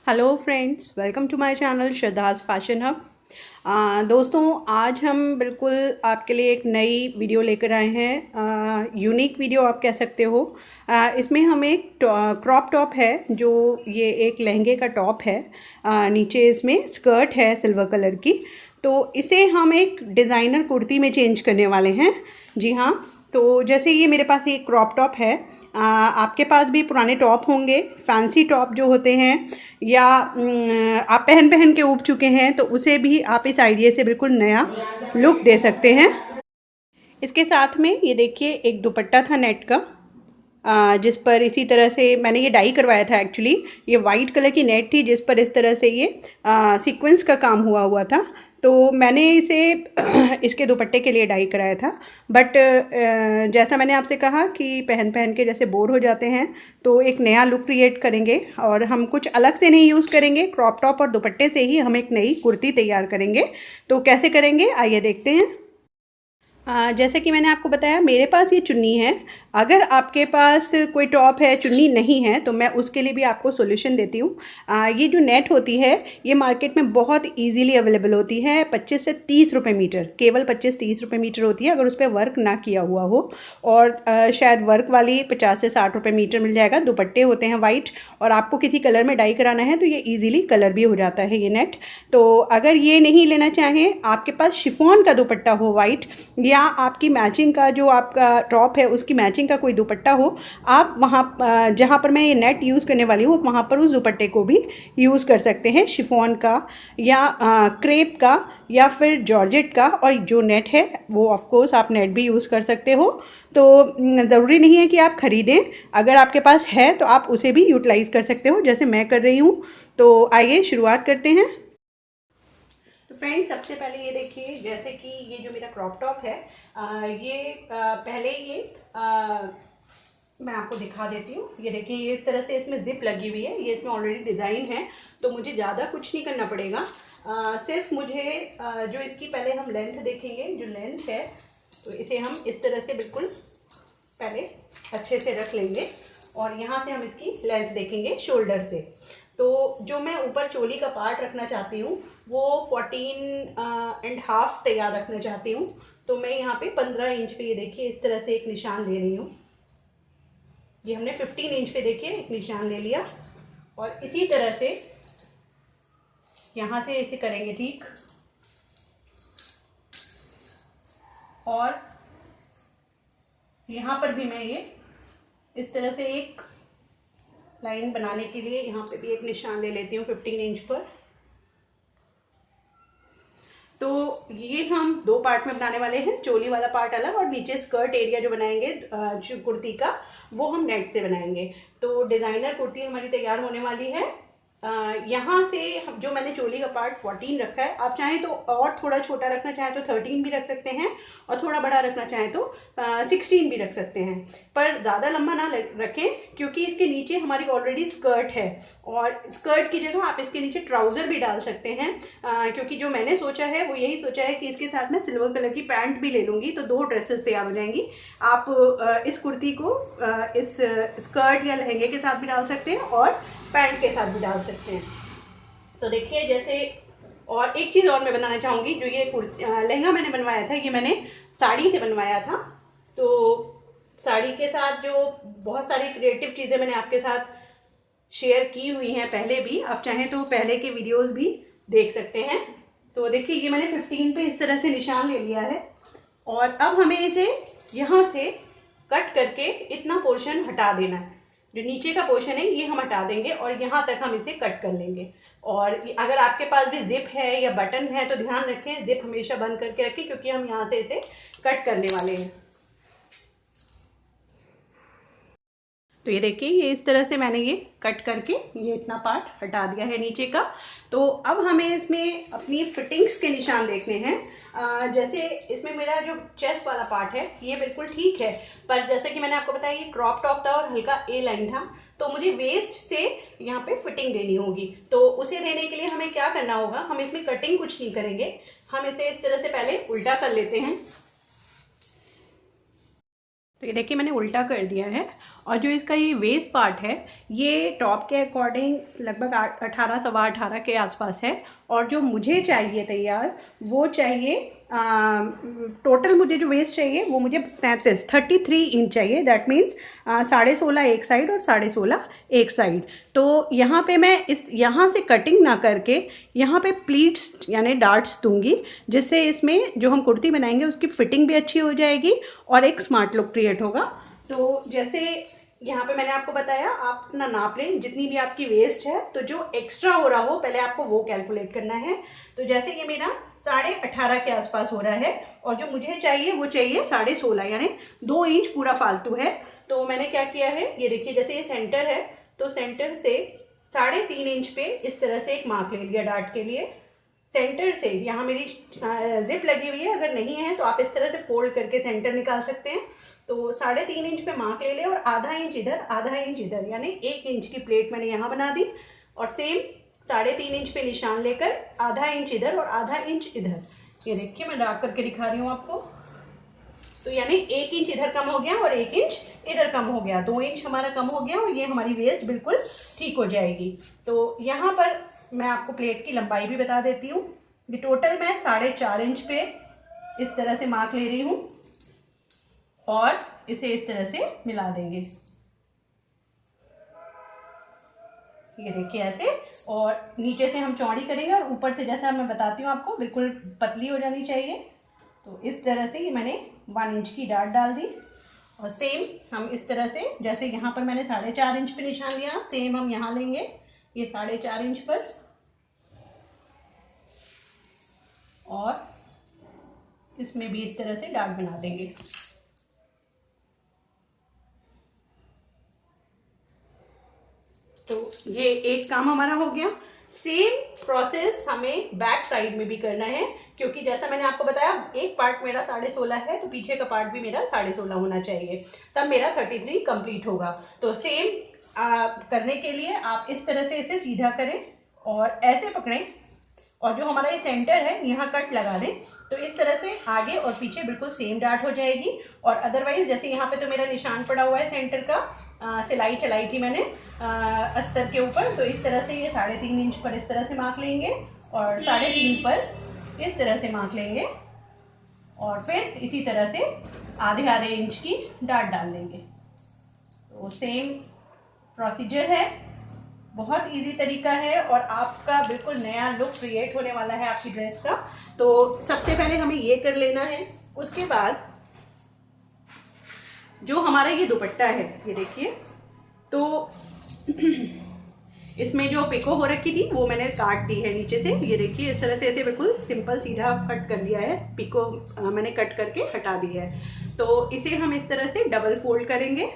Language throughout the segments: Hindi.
Hello friends, welcome to my channel Shraddha's fashion hub. दोस्तों, आज हम बिल्कुल आपके लिए एक नई वीडियो लेकर आए हैं। यूनिक वीडियो आप कह सकते हो। इसमें हम एक क्रॉप टॉप है, जो ये एक लहंगे का टॉप है। नीचे इसमें स्कर्ट है सिल्वर कलर की। तो इसे हम एक डिज़ाइनर कुर्ती में चेंज करने वाले हैं। जी हाँ, तो जैसे ये मेरे पास एक क्रॉप टॉप है। आपके पास भी पुराने टॉप होंगे, फैंसी टॉप जो होते हैं, या आप पहन पहन के ऊब चुके हैं, तो उसे भी आप इस आइडिया से बिल्कुल नया लुक दे सकते हैं। इसके साथ में ये देखिए एक दुपट्टा था नेट का, जिस पर इसी तरह से मैंने ये डाई करवाया था। एक्चुअली ये वाइट कलर की नेट थी जिस पर इस तरह से ये सीक्वेंस का काम हुआ हुआ था। तो मैंने इसे इसके दुपट्टे के लिए डाई कराया था। बट जैसा मैंने आपसे कहा कि पहन पहन के जैसे बोर हो जाते हैं, तो एक नया लुक क्रिएट करेंगे और हम कुछ अलग से नहीं यूज़ करेंगे। क्रॉप टॉप और दुपट्टे से ही हम एक नई कुर्ती तैयार करेंगे। तो कैसे करेंगे, आइए देखते हैं। जैसे कि मैंने आपको बताया, मेरे पास ये चुन्नी है। अगर आपके पास कोई टॉप है, चुन्नी नहीं है, तो मैं उसके लिए भी आपको सॉल्यूशन देती हूँ। ये जो नेट होती है, ये मार्केट में बहुत इजीली अवेलेबल होती है। 25 से 30 रुपये मीटर, केवल 25-30 रुपये मीटर होती है, अगर उस पर वर्क ना किया हुआ हो। और शायद वर्क वाली 50 से 60 रुपये मीटर मिल जाएगा। दुपट्टे होते हैं वाइट, और आपको किसी कलर में डाई कराना है तो ये ईजिली कलर भी हो जाता है ये नेट। तो अगर ये नहीं लेना चाहें, आपके पास शिफॉन का दुपट्टा हो वाइट, या आपकी मैचिंग का जो आपका टॉप है उसकी मैचिंग का कोई दुपट्टा हो, आप वहाँ जहाँ पर मैं ये नेट यूज़ करने वाली हूँ वहाँ पर उस दुपट्टे को भी यूज़ कर सकते हैं, शिफॉन का या क्रेप का या फिर जॉर्जेट का। और जो नेट है वो ऑफ कोर्स आप नेट भी यूज़ कर सकते हो। तो ज़रूरी नहीं है कि आप ख़रीदें, अगर आपके पास है तो आप उसे भी यूटिलाइज़ कर सकते हो, जैसे मैं कर रही हूँ। तो आइए शुरुआत करते हैं। तो फ्रेंड्स, सबसे पहले ये देखिए, जैसे कि ये जो मेरा क्रॉप टॉप है, पहले ये मैं आपको दिखा देती हूँ। ये देखिए, ये इस तरह से इसमें जिप लगी हुई है, ये इसमें ऑलरेडी डिज़ाइन है, तो मुझे ज़्यादा कुछ नहीं करना पड़ेगा। सिर्फ मुझे जो इसकी पहले हम लेंथ देखेंगे, जो लेंथ है, तो इसे हम इस तरह से बिल्कुल पहले अच्छे से रख लेंगे, और यहाँ से हम इसकी लेंथ देखेंगे शोल्डर से। तो जो मैं ऊपर चोली का पार्ट रखना चाहती हूँ वो 14.5 तैयार रखना चाहती हूँ। तो मैं यहाँ पे 15 इंच पे, ये देखिए इस तरह से एक निशान ले रही हूँ। ये हमने 15 इंच पे देखिए एक निशान ले लिया, और इसी तरह से यहाँ से इसे करेंगे ठीक। और यहाँ पर भी मैं ये इस तरह से एक लाइन बनाने के लिए यहाँ पे भी एक निशान ले लेती हूँ 15 इंच पर। तो ये हम दो पार्ट में बनाने वाले हैं, चोली वाला पार्ट अलग और नीचे स्कर्ट एरिया जो बनाएंगे कुर्ती का, वो हम नेट से बनाएंगे। तो डिज़ाइनर कुर्ती हमारी तैयार होने वाली है। यहाँ से जो मैंने चोली का पार्ट 14 रखा है, आप चाहें तो और थोड़ा छोटा रखना चाहें तो 13 भी रख सकते हैं, और थोड़ा बड़ा रखना चाहें तो 16 भी रख सकते हैं। पर ज़्यादा लंबा ना रखें, क्योंकि इसके नीचे हमारी ऑलरेडी स्कर्ट है, और स्कर्ट की जगह आप इसके नीचे ट्राउज़र भी डाल सकते हैं। क्योंकि जो मैंने सोचा है वो यही सोचा है कि इसके साथ मैं सिल्वर कलर की पैंट भी ले लूँगी, तो 2 ड्रेसेस तैयार हो जाएंगी। आप इस कुर्ती को इस स्कर्ट या लहंगे के साथ भी डाल सकते हैं और पैंट के साथ भी डाल सकते हैं। तो देखिए, जैसे और एक चीज़ और मैं बताना चाहूँगी, जो ये लहंगा मैंने बनवाया था, ये मैंने साड़ी से बनवाया था। तो साड़ी के साथ जो बहुत सारी क्रिएटिव चीज़ें मैंने आपके साथ शेयर की हुई हैं पहले भी, आप चाहें तो पहले के वीडियोस भी देख सकते हैं। तो देखिए, ये मैंने 15 पे इस तरह से निशान ले लिया है, और अब हमें इसे यहाँ से कट करके इतना पोर्शन हटा देना है। जो नीचे का पोर्शन है ये हम हटा देंगे, और यहाँ तक हम इसे कट कर लेंगे। और अगर आपके पास भी जिप है या बटन है तो ध्यान रखें, जिप हमेशा बंद करके रखें, क्योंकि हम यहाँ से इसे कट करने वाले हैं। तो ये देखिए, ये इस तरह से मैंने ये कट करके ये इतना पार्ट हटा दिया है नीचे का। तो अब हमें इसमें अपनी फिटिंग्स के निशान देखने हैं। जैसे इसमें मेरा जो चेस्ट वाला पार्ट है ये बिल्कुल ठीक है, पर जैसे कि मैंने आपको बताया ये क्रॉप टॉप था और हल्का ए लाइन था, तो मुझे वेस्ट से यहाँ पे फिटिंग देनी होगी। तो उसे देने के लिए हमें क्या करना होगा, हम इसमें कटिंग कुछ नहीं करेंगे, हम इसे इस तरह से पहले उल्टा कर लेते हैं। तो ये देखिए, मैंने उल्टा कर दिया है, और जो इसका ये वेस्ट पार्ट है ये टॉप के अकॉर्डिंग लगभग 18 सवा 18 के आसपास है। और जो मुझे चाहिए तैयार वो चाहिए टोटल मुझे जो वेस्ट चाहिए वो मुझे 33 इंच चाहिए। दैट मीन्स 16.5 एक साइड और 16.5 एक साइड। तो यहाँ पे मैं इस यहाँ से कटिंग ना करके यहाँ पे प्लीट्स यानी डार्ट्स दूंगी, जिससे इसमें जो हम कुर्ती बनाएंगे उसकी फिटिंग भी अच्छी हो जाएगी और एक स्मार्ट लुक क्रिएट होगा। तो जैसे यहाँ पे मैंने आपको बताया, आप अपना नाप लें जितनी भी आपकी वेस्ट है, तो जो एक्स्ट्रा हो रहा हो पहले आपको वो कैलकुलेट करना है। तो जैसे ये मेरा 18.5 के आसपास हो रहा है और जो मुझे चाहिए वो चाहिए 16.5 यानी 2 इंच पूरा फालतू है। तो मैंने क्या किया है, ये देखिए जैसे ये सेंटर है तो सेंटर से 3.5 इंच पे इस तरह से एक मार्क ले लिया डार्ट के लिए। सेंटर से यहाँ मेरी जिप लगी हुई है, अगर नहीं है तो आप इस तरह से फोल्ड करके सेंटर निकाल सकते हैं। तो 3.5 इंच पे मार्क ले ले और आधा इंच इधर आधा इंच इधर यानी 1 इंच की प्लेट मैंने यहाँ बना दी। और सेम 3.5 इंच पे निशान लेकर आधा इंच इधर और आधा इंच इधर। ये देखिए मैं डार्क करके दिखा रही हूँ आपको। तो यानी 1 इंच इधर कम हो गया और 1 इंच इधर कम हो गया, 2 इंच हमारा कम हो गया और ये हमारी वेस्ट बिल्कुल ठीक हो जाएगी। तो यहाँ पर मैं आपको प्लेट की लंबाई भी बता देती हूँ। ये टोटल मैं 4.5 इंच पे इस तरह से मार्क ले रही हूँ और इसे इस तरह से मिला देंगे। ये देखिए ऐसे, और नीचे से हम चौड़ी करेंगे और ऊपर से जैसा मैं बताती हूँ आपको बिल्कुल पतली हो जानी चाहिए। तो इस तरह से ये मैंने 1 इंच की डार्ट डाल दी। और सेम हम इस तरह से जैसे यहाँ पर मैंने 4.5 इंच पे निशान लिया, सेम हम यहाँ लेंगे ये 4.5 इंच पर और इसमें भी इस तरह से डार्ट बना देंगे। तो ये एक काम हमारा हो गया। सेम प्रोसेस हमें बैक साइड में भी करना है, क्योंकि जैसा मैंने आपको बताया एक पार्ट मेरा 16.5 है तो पीछे का पार्ट भी मेरा 16.5 होना चाहिए, तब मेरा 33 कंप्लीट होगा। तो सेम करने के लिए आप इस तरह से इसे सीधा करें और ऐसे पकड़ें और जो हमारा ये सेंटर है यहाँ कट लगा दें। तो इस तरह से आगे और पीछे बिल्कुल सेम डार्ट हो जाएगी। और अदरवाइज जैसे यहाँ पे तो मेरा निशान पड़ा हुआ है सेंटर का, सिलाई चलाई थी मैंने अस्तर के ऊपर, तो इस तरह से ये 3.5 इंच पर इस तरह से मार्क लेंगे और 3.5 पर इस तरह से मार्क लेंगे और फिर इसी तरह से आधे इंच की डार्ट डाल देंगे। तो सेम प्रोसीजर है, बहुत इजी तरीका है और आपका बिल्कुल नया लुक क्रिएट होने वाला है आपकी ड्रेस का। तो सबसे पहले हमें ये कर लेना है। उसके बाद जो हमारा ये दुपट्टा है ये देखिए, तो इसमें जो पिको हो रखी थी वो मैंने काट दी है नीचे से। ये देखिए इस तरह से ऐसे बिल्कुल सिंपल सीधा कट कर लिया है, पिको मैंने कट करके हटा दिया है। तो इसे हम इस तरह से डबल फोल्ड करेंगे।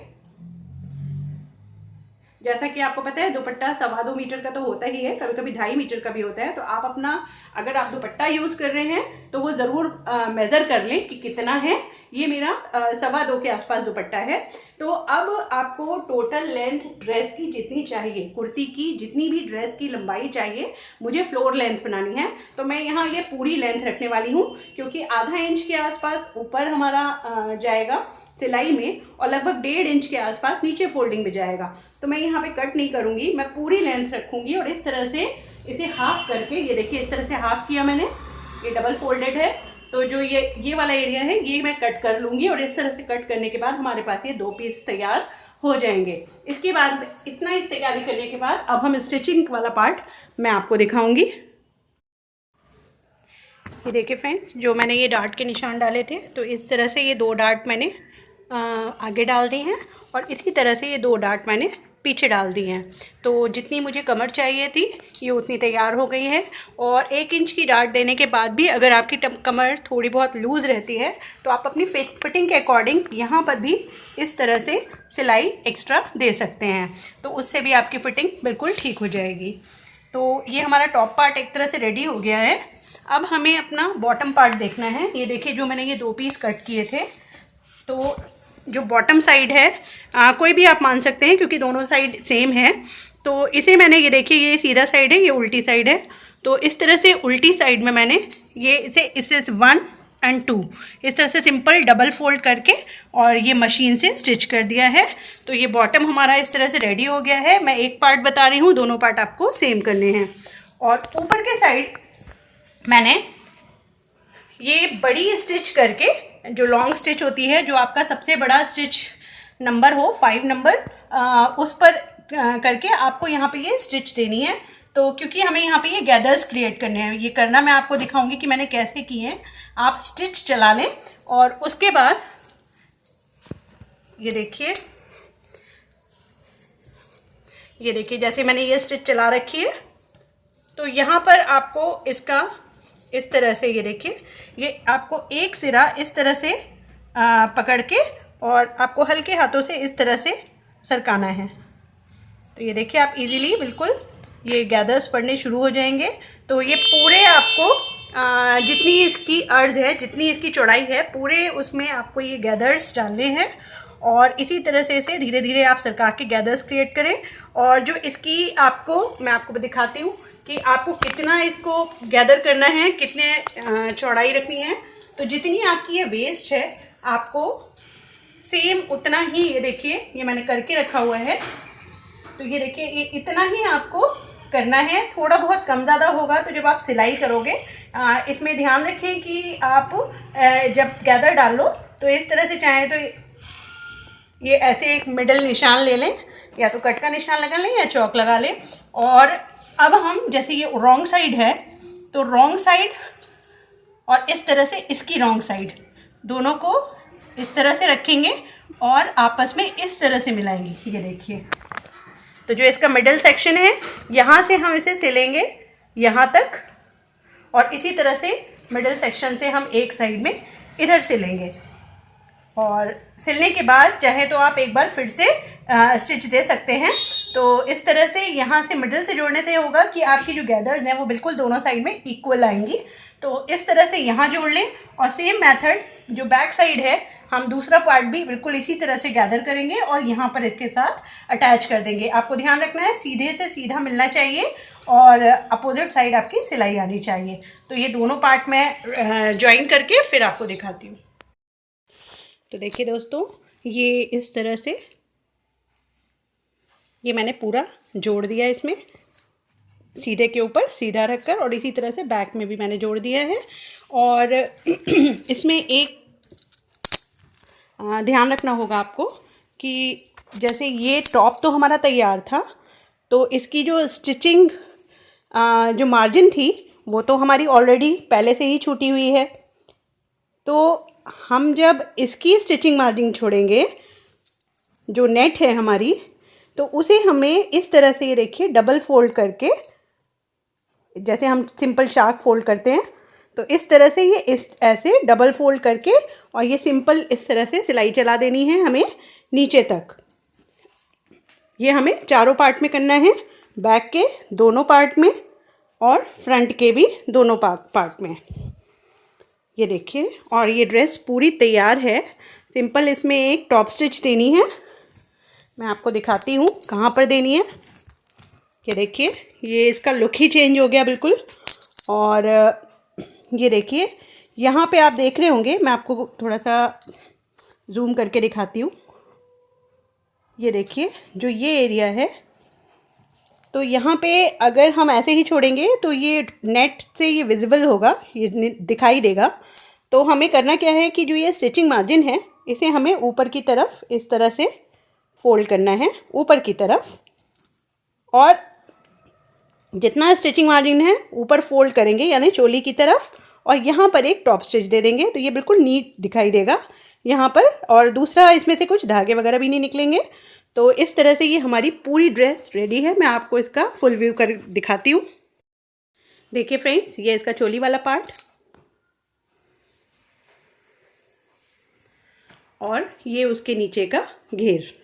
जैसा कि आपको पता है दुपट्टा 2.25 मीटर का तो होता ही है, कभी कभी 2.5 मीटर का भी होता है। तो आप अपना अगर आप दुपट्टा यूज़ कर रहे हैं तो वो ज़रूर मेज़र कर लें कि कितना है। ये मेरा 2.25 के आसपास दुपट्टा है। तो अब आपको टोटल लेंथ ड्रेस की जितनी चाहिए, कुर्ती की जितनी भी ड्रेस की लंबाई चाहिए, मुझे फ्लोर लेंथ बनानी है। तो मैं यहाँ ये पूरी लेंथ रखने वाली हूँ, क्योंकि आधा इंच के आसपास ऊपर हमारा जाएगा सिलाई में और लगभग 1.5 इंच के आसपास नीचे फोल्डिंग में जाएगा। तो मैं यहाँ पे कट नहीं करूँगी, मैं पूरी लेंथ रखूँगी और इस तरह से इसे हाफ करके, ये देखिए इस तरह से हाफ किया मैंने, ये डबल फोल्डेड है। तो जो ये वाला एरिया है ये मैं कट कर लूँगी और इस तरह से कट करने के बाद हमारे पास ये 2 पीस तैयार हो जाएंगे। इसके बाद इतना ही तैयारी करने के बाद अब हम स्टिचिंग वाला पार्ट मैं आपको दिखाऊंगी। ये देखिए फ्रेंड्स, जो मैंने ये डार्ट के निशान डाले थे तो इस तरह से ये 2 डार्ट मैंने आगे डाल दी हैं और इसी तरह से ये 2 डार्ट मैंने पीछे डाल दी हैं। तो जितनी मुझे कमर चाहिए थी ये उतनी तैयार हो गई है। और 1 इंच की डार्ट देने के बाद भी अगर आपकी कमर थोड़ी बहुत लूज़ रहती है तो आप अपनी फिटिंग के अकॉर्डिंग यहाँ पर भी इस तरह से सिलाई एक्स्ट्रा दे सकते हैं, तो उससे भी आपकी फ़िटिंग बिल्कुल ठीक हो जाएगी। तो ये हमारा टॉप पार्ट एक तरह से रेडी हो गया है। अब हमें अपना बॉटम पार्ट देखना है। ये देखिए जो मैंने ये 2 पीस कट किए थे, तो जो बॉटम साइड है कोई भी आप मान सकते हैं क्योंकि दोनों साइड सेम है। तो इसे मैंने, ये देखिए ये सीधा साइड है, ये उल्टी साइड है। तो इस तरह से उल्टी साइड में मैंने ये इसे 1 एंड 2 इस तरह से सिंपल डबल फोल्ड करके और ये मशीन से स्टिच कर दिया है। तो ये बॉटम हमारा इस तरह से रेडी हो गया है। मैं एक पार्ट बता रही हूँ, दोनों पार्ट आपको सेम करने हैं। और ऊपर के साइड मैंने ये बड़ी स्टिच करके, जो लॉन्ग स्टिच होती है, जो आपका सबसे बड़ा स्टिच नंबर हो 5 नंबर, उस पर करके आपको यहाँ पे ये स्टिच देनी है। तो क्योंकि हमें यहाँ पे ये गैदर्स क्रिएट करने हैं, ये करना मैं आपको दिखाऊंगी कि मैंने कैसे किए हैं। आप स्टिच चला लें और उसके बाद ये देखिए, जैसे मैंने ये स्टिच चला रखी है, तो यहाँ पर आपको इसका इस तरह से, ये देखिए, ये आपको एक सिरा इस तरह से पकड़ के और आपको हल्के हाथों से इस तरह से सरकाना है। तो ये देखिए, आप इजीली बिल्कुल ये गैदर्स पड़ने शुरू हो जाएंगे। तो ये पूरे आपको जितनी इसकी अर्ज है, जितनी इसकी चौड़ाई है, पूरे उसमें आपको ये गैदर्स डालने हैं। और इसी तरह से इसे धीरे धीरे आप सरका के गैदर्स क्रिएट करें। और जो इसकी मैं आपको दिखाती हूँ कि आपको कितना इसको गैदर करना है, कितने चौड़ाई रखनी है। तो जितनी आपकी ये वेस्ट है, आपको सेम उतना ही, ये देखिए, ये मैंने करके रखा हुआ है। तो ये देखिए, ये इतना ही आपको करना है। थोड़ा बहुत कम ज़्यादा होगा तो जब आप सिलाई करोगे, इसमें ध्यान रखें कि आप जब गैदर डाल लो तो इस तरह से, चाहे तो ये ऐसे एक मिडल निशान ले लें, या तो कट का निशान लगा लें या चौक लगा लें। और अब हम, जैसे ये रॉन्ग साइड है, तो रॉन्ग साइड और इस तरह से इसकी रॉन्ग साइड, दोनों को इस तरह से रखेंगे और आपस में इस तरह से मिलाएंगे। ये देखिए, तो जो इसका मिडल सेक्शन है, यहाँ से हम इसे सिलेंगे यहाँ तक, और इसी तरह से मिडल सेक्शन से हम एक साइड में इधर सिलेंगे। और सिलने के बाद चाहे तो आप एक बार फिर से स्टिच दे सकते हैं। तो इस तरह से यहाँ से मिडल से जोड़ने से होगा कि आपकी जो गैदर्स हैं वो बिल्कुल दोनों साइड में इक्वल आएंगी। तो इस तरह से यहाँ जोड़ लें। और सेम मेथड जो बैक साइड है, हम दूसरा पार्ट भी बिल्कुल इसी तरह से गैदर करेंगे और यहाँ पर इसके साथ अटैच कर देंगे। आपको ध्यान रखना है, सीधे से सीधा मिलना चाहिए और अपोजिट साइड आपकी सिलाई आनी चाहिए। तो ये दोनों पार्ट मैं ज्वाइन करके फिर आपको दिखाती हूँ। तो देखिए दोस्तों, ये इस तरह से ये मैंने पूरा जोड़ दिया इसमें, सीधे के ऊपर सीधा रखकर, और इसी तरह से बैक में भी मैंने जोड़ दिया है। और इसमें एक ध्यान रखना होगा आपको कि जैसे ये टॉप तो हमारा तैयार था, तो इसकी जो स्टिचिंग जो मार्जिन थी वो तो हमारी ऑलरेडी पहले से ही छूटी हुई है। तो हम जब इसकी स्टिचिंग मार्जिन छोड़ेंगे, जो नेट है हमारी, तो उसे हमें इस तरह से, ये देखिए, डबल फोल्ड करके, जैसे हम सिंपल चाक फोल्ड करते हैं, तो इस तरह से ये इस ऐसे डबल फोल्ड करके और ये सिंपल इस तरह से सिलाई चला देनी है हमें नीचे तक। ये हमें चारों पार्ट में करना है, बैक के दोनों पार्ट में और फ्रंट के भी दोनों पार्ट में। ये देखिए, और ये ड्रेस पूरी तैयार है। सिंपल इसमें एक टॉप स्टिच देनी है। मैं आपको दिखाती हूँ कहाँ पर देनी है। ये देखिए, ये इसका लुक ही चेंज हो गया बिल्कुल। और ये देखिए, यहाँ पे आप देख रहे होंगे, मैं आपको थोड़ा सा जूम करके दिखाती हूँ। ये देखिए, जो ये एरिया है, तो यहाँ पे अगर हम ऐसे ही छोड़ेंगे तो ये नेट से ये विजिबल होगा, ये दिखाई देगा। तो हमें करना क्या है कि जो ये स्टिचिंग मार्जिन है, इसे हमें ऊपर की तरफ इस तरह से फोल्ड करना है, ऊपर की तरफ। और जितना स्टिचिंग मार्जिन है ऊपर फोल्ड करेंगे, यानी चोली की तरफ, और यहाँ पर एक टॉप स्टिच दे देंगे। तो ये बिल्कुल नीट दिखाई देगा यहाँ पर, और दूसरा इसमें से कुछ धागे वगैरह भी नहीं निकलेंगे। तो इस तरह से ये हमारी पूरी ड्रेस रेडी है। मैं आपको इसका फुल व्यू कर दिखाती हूँ। देखिए फ्रेंड्स, ये इसका चोली वाला पार्ट, और ये उसके नीचे का घेर।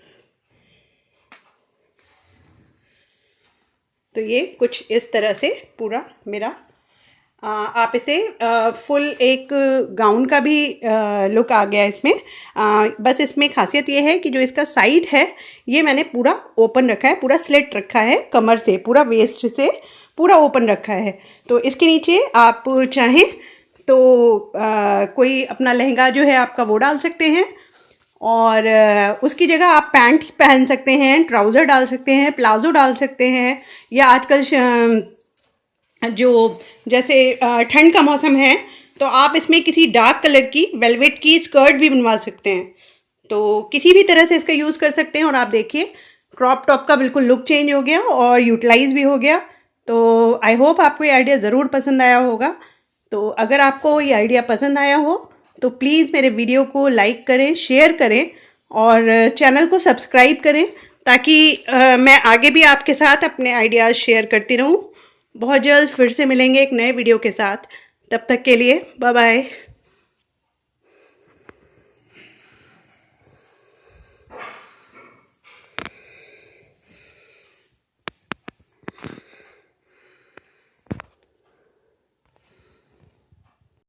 तो ये कुछ इस तरह से पूरा मेरा आप इसे फुल एक गाउन का भी लुक आ गया इसमें। बस इसमें खासियत ये है कि जो इसका साइड है, ये मैंने पूरा ओपन रखा है, पूरा स्लिट रखा है, कमर से पूरा वेस्ट से पूरा ओपन रखा है। तो इसके नीचे आप चाहें तो कोई अपना लहंगा जो है आपका वो डाल सकते हैं, और उसकी जगह आप पैंट पहन सकते हैं, ट्राउज़र डाल सकते हैं, प्लाज़ो डाल सकते हैं, या आजकल जो जैसे ठंड का मौसम है तो आप इसमें किसी डार्क कलर की वेलवेट की स्कर्ट भी बनवा सकते हैं। तो किसी भी तरह से इसका यूज़ कर सकते हैं। और आप देखिए क्रॉप टॉप का बिल्कुल लुक चेंज हो गया और यूटिलाइज भी हो गया। तो आई होप आपको ये आइडिया ज़रूर पसंद आया होगा। तो अगर आपको ये आइडिया पसंद आया हो तो प्लीज़ मेरे वीडियो को लाइक करें, शेयर करें और चैनल को सब्सक्राइब करें, ताकि मैं आगे भी आपके साथ अपने आइडियाज़ शेयर करती रहूं। बहुत जल्द फिर से मिलेंगे एक नए वीडियो के साथ। तब तक के लिए बाय बाय।